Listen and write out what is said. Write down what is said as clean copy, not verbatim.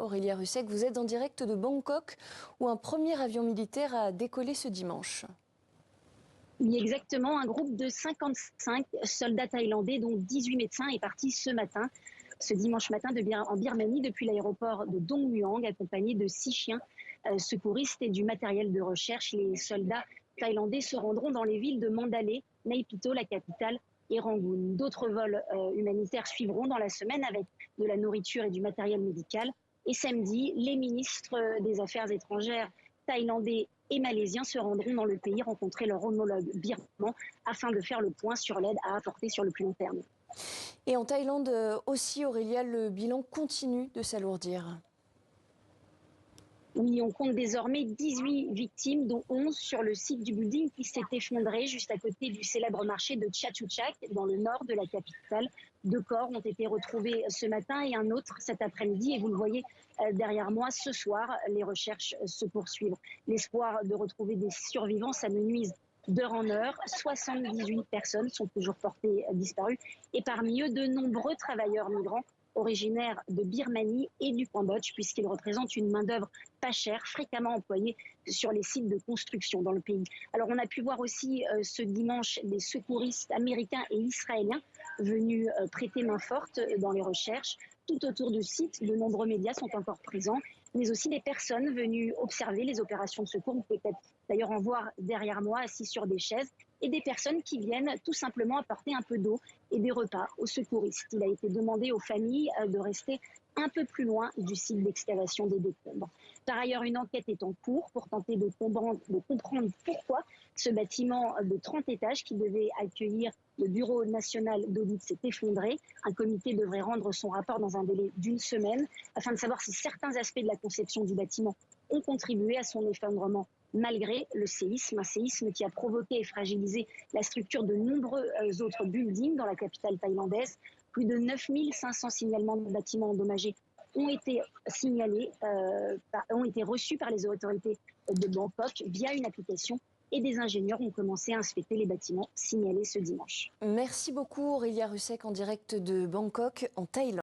Aurélia Russek, vous êtes en direct de Bangkok où un premier avion militaire a décollé ce dimanche. Oui, exactement. Un groupe de 55 soldats thaïlandais, dont 18 médecins, est parti ce dimanche matin en Birmanie, depuis l'aéroport de Dong Muang, accompagné de 6 chiens secouristes et du matériel de recherche. Les soldats thaïlandais se rendront dans les villes de Mandalay, Nay Pyi Taw, la capitale, et Rangoon. D'autres vols humanitaires suivront dans la semaine avec de la nourriture et du matériel médical. Et samedi, les ministres des Affaires étrangères thaïlandais et malaisiens se rendront dans le pays rencontrer leur homologue birman afin de faire le point sur l'aide à apporter sur le plus long terme. Et en Thaïlande aussi, Aurélia, le bilan continue de s'alourdir. Oui, on compte désormais 18 victimes, dont 11 sur le site du building qui s'est effondré juste à côté du célèbre marché de Chatuchak, dans le nord de la capitale. 2 corps ont été retrouvés ce matin et un autre cet après-midi. Et vous le voyez derrière moi, ce soir, les recherches se poursuivent. L'espoir de retrouver des survivants s'amenuise d'heure en heure. 78 personnes sont toujours portées disparues et parmi eux, de nombreux travailleurs migrants originaires de Birmanie et du Cambodge, puisqu'ils représentent une main-d'œuvre pas chère, fréquemment employée sur les sites de construction dans le pays. Alors on a pu voir aussi ce dimanche des secouristes américains et israéliens venus prêter main forte dans les recherches. Tout autour du site, de nombreux médias sont encore présents, mais aussi des personnes venues observer les opérations de secours. Vous pouvez peut-être d'ailleurs en voir derrière moi, assis sur des chaises, et des personnes qui viennent tout simplement apporter un peu d'eau et des repas aux secouristes. Il a été demandé aux familles de rester un peu plus loin du site d'excavation des décombres. Par ailleurs, une enquête est en cours pour tenter de comprendre pourquoi ce bâtiment de 30 étages qui devait accueillir le Bureau national d'audit s'est effondré. Un comité devrait rendre son rapport dans un délai d'1 semaine afin de savoir si certains aspects de la conception du bâtiment ont contribué à son effondrement malgré le séisme, un séisme qui a provoqué et fragilisé la structure de nombreux autres buildings dans la capitale thaïlandaise. Plus de 9500 signalements de bâtiments endommagés ont été reçus par les autorités de Bangkok via une application, et des ingénieurs ont commencé à inspecter les bâtiments signalés ce dimanche. Merci beaucoup Aurélia Russek en direct de Bangkok en Thaïlande.